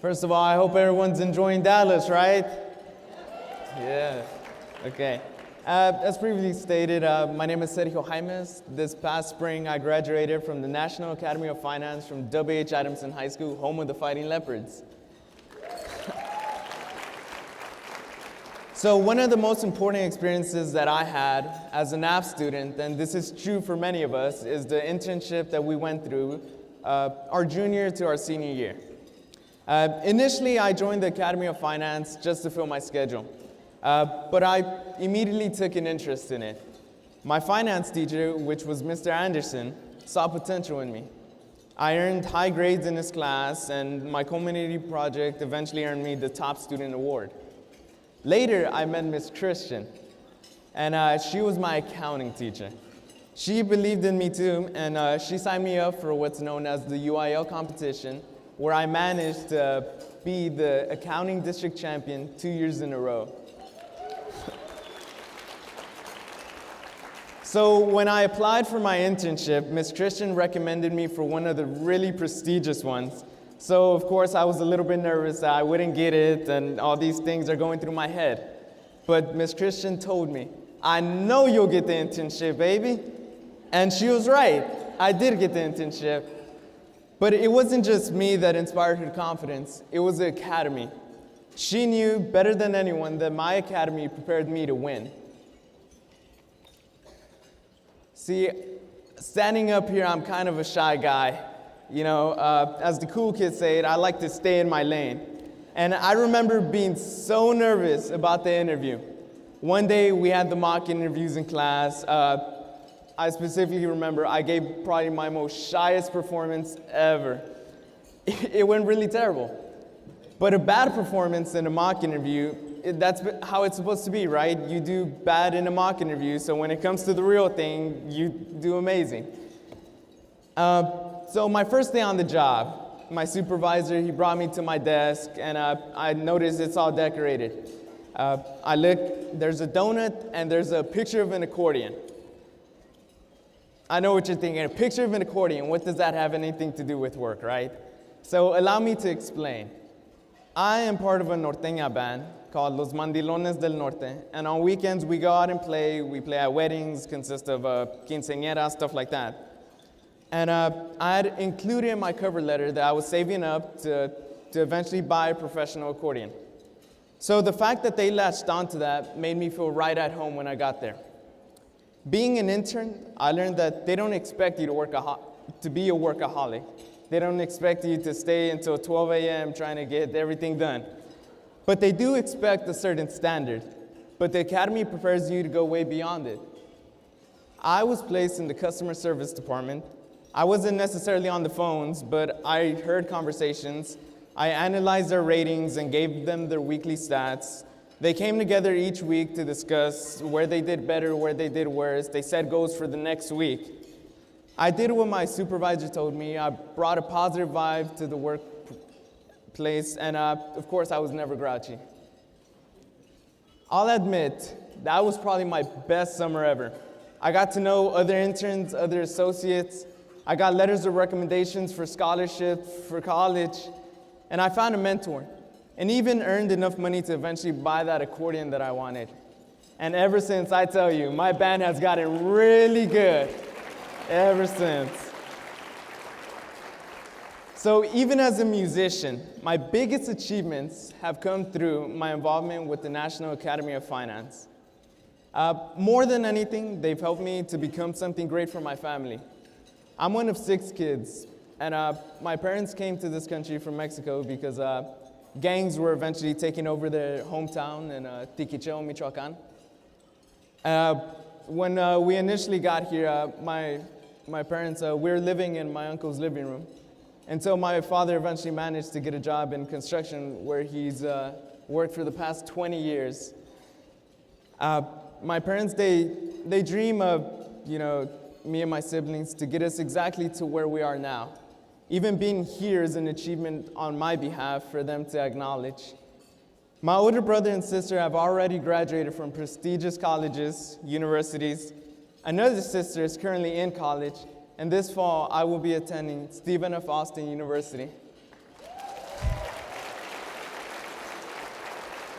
First of all, I hope everyone's enjoying Dallas, right? Yeah, okay. As previously stated, my name is Sergio Jaimes. This past spring, I graduated from the National Academy of Finance from W.H. Adamson High School, home of the Fighting Leopards. So one of the most important experiences that I had as a NAF student, and this is true for many of us, is the internship that we went through our junior to our senior year. Initially, I joined the Academy of Finance just to fill my schedule, but I immediately took an interest in it. My finance teacher, which was Mr. Anderson, saw potential in me. I earned high grades in his class, and my community project eventually earned me the top student award. Later, I met Miss Christian, and she was my accounting teacher. She believed in me too, and she signed me up for what's known as the UIL competition, where I managed to be the accounting district champion 2 years in a row. So when I applied for my internship, Miss Christian recommended me for one of the really prestigious ones. So of course I was a little bit nervous that I wouldn't get it and all these things are going through my head. But Miss Christian told me, "I know you'll get the internship, baby." And she was right. I did get the internship. But it wasn't just me that inspired her confidence. It was the academy. She knew better than anyone that my academy prepared me to win. See, standing up here, I'm kind of a shy guy. You know, as the cool kids say it, I like to stay in my lane. And I remember being so nervous about the interview. One day we had the mock interviews in class. I specifically remember I gave probably my most shyest performance ever. It went really terrible. But a bad performance in a mock interview, that's how it's supposed to be, right? You do bad in a mock interview, so when it comes to the real thing, you do amazing. So my first day on the job, my supervisor, he brought me to my desk, and I noticed it's all decorated. I look, there's a donut, and there's a picture of an accordion. I know what you're thinking, a picture of an accordion, what does that have anything to do with work, right? So allow me to explain. I am part of a norteña band called Los Mandilones del Norte, and on weekends we go out and play. We play at weddings, consist of quinceañeras, stuff like that. And I had included in my cover letter that I was saving up to eventually buy a professional accordion. So the fact that they latched onto that made me feel right at home when I got there. Being an intern, I learned that they don't expect you to be a workaholic. They don't expect you to stay until 12 a.m. trying to get everything done. But they do expect a certain standard. But the academy prepares you to go way beyond it. I was placed in the customer service department. I wasn't necessarily on the phones, but I heard conversations. I analyzed their ratings and gave them their weekly stats. They came together each week to discuss where they did better, where they did worse. They set goals for the next week. I did what my supervisor told me. I brought a positive vibe to the workplace, and of course, I was never grouchy. I'll admit, that was probably my best summer ever. I got to know other interns, other associates. I got letters of recommendations for scholarships, for college, and I found a mentor, and even earned enough money to eventually buy that accordion that I wanted. And ever since, I tell you, my band has gotten really good, ever since. So even as a musician, my biggest achievements have come through my involvement with the National Academy of Finance. More than anything, they've helped me to become something great for my family. I'm one of 6 kids, and my parents came to this country from Mexico because gangs were eventually taking over their hometown in Tiquicheo, Michoacan. When we initially got here, my parents, we were living in my uncle's living room until my father eventually managed to get a job in construction where he's worked for the past 20 years. My parents, they dream of, me and my siblings to get us exactly to where we are now. Even being here is an achievement on my behalf for them to acknowledge. My older brother and sister have already graduated from prestigious colleges, universities. Another sister is currently in college, and this fall I will be attending Stephen F. Austin University.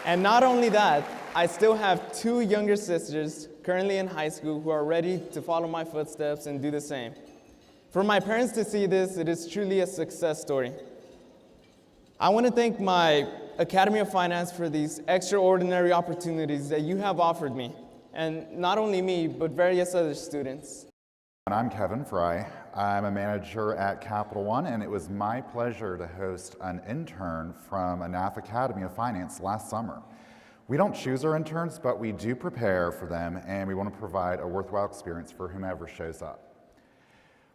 And not only that, I still have 2 younger sisters currently in high school who are ready to follow my footsteps and do the same. For my parents to see this, it is truly a success story. I want to thank my Academy of Finance for these extraordinary opportunities that you have offered me, and not only me, but various other students. I'm Kevin Fry. I'm a manager at Capital One, and it was my pleasure to host an intern from a NAF Academy of Finance last summer. We don't choose our interns, but we do prepare for them, and we want to provide a worthwhile experience for whomever shows up.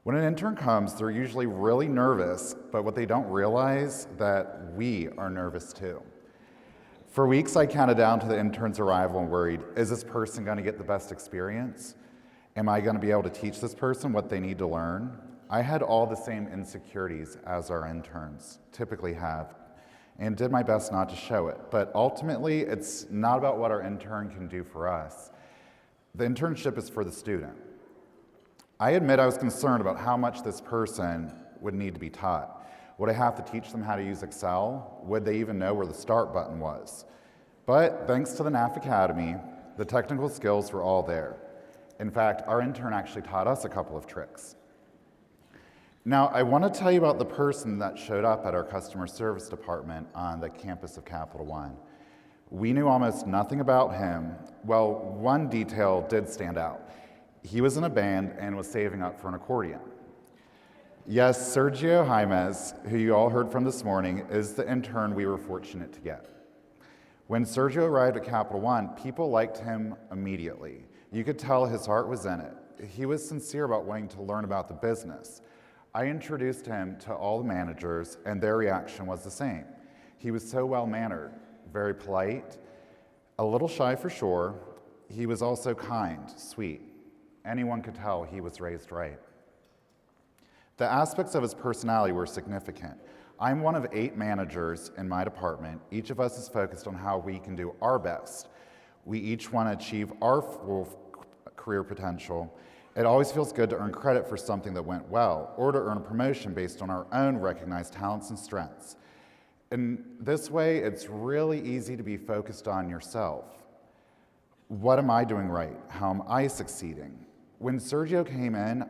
When an intern comes, they're usually really nervous, but what they don't realize that we are nervous too. For weeks, I counted down to the intern's arrival and worried, is this person going to get the best experience? Am I going to be able to teach this person what they need to learn? I had all the same insecurities as our interns typically have, and did my best not to show it. But ultimately, it's not about what our intern can do for us. The internship is for the student. I admit I was concerned about how much this person would need to be taught. Would I have to teach them how to use Excel? Would they even know where the start button was? But thanks to the NAF Academy, the technical skills were all there. In fact, our intern actually taught us a couple of tricks. Now, I want to tell you about the person that showed up at our customer service department on the campus of Capital One. We knew almost nothing about him. Well, one detail did stand out. He was in a band and was saving up for an accordion. Yes, Sergio Jaimes, who you all heard from this morning, is the intern we were fortunate to get. When Sergio arrived at Capital One, people liked him immediately. You could tell his heart was in it. He was sincere about wanting to learn about the business. I introduced him to all the managers, and their reaction was the same. He was so well-mannered, very polite, a little shy for sure. He was also kind, sweet. Anyone could tell he was raised right. The aspects of his personality were significant. I'm one of 8 managers in my department. Each of us is focused on how we can do our best. We each want to achieve our full career potential. It always feels good to earn credit for something that went well, or to earn a promotion based on our own recognized talents and strengths. In this way, it's really easy to be focused on yourself. What am I doing right? How am I succeeding? When Sergio came in,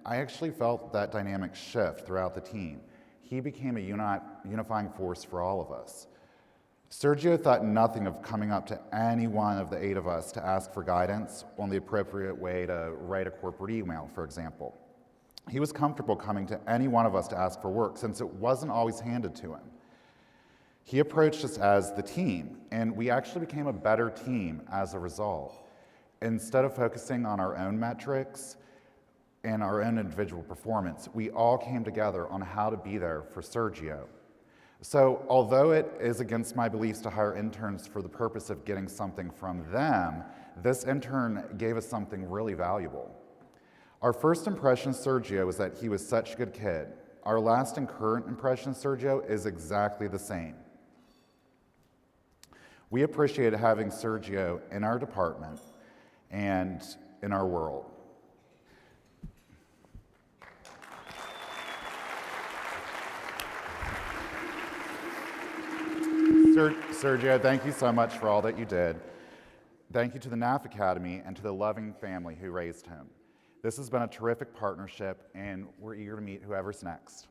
I actually felt that dynamic shift throughout the team. He became a unifying force for all of us. Sergio thought nothing of coming up to any one of the 8 of us to ask for guidance on the appropriate way to write a corporate email, for example. He was comfortable coming to any one of us to ask for work since it wasn't always handed to him. He approached us as the team, and we actually became a better team as a result. Instead of focusing on our own metrics and our own individual performance, we all came together on how to be there for Sergio. So although it is against my beliefs to hire interns for the purpose of getting something from them, this intern gave us something really valuable. Our first impression of Sergio was that he was such a good kid. Our last and current impression of Sergio is exactly the same. We appreciated having Sergio in our department and in our world. Sergio, thank you so much for all that you did. Thank you to the NAF Academy and to the loving family who raised him. This has been a terrific partnership, and we're eager to meet whoever's next.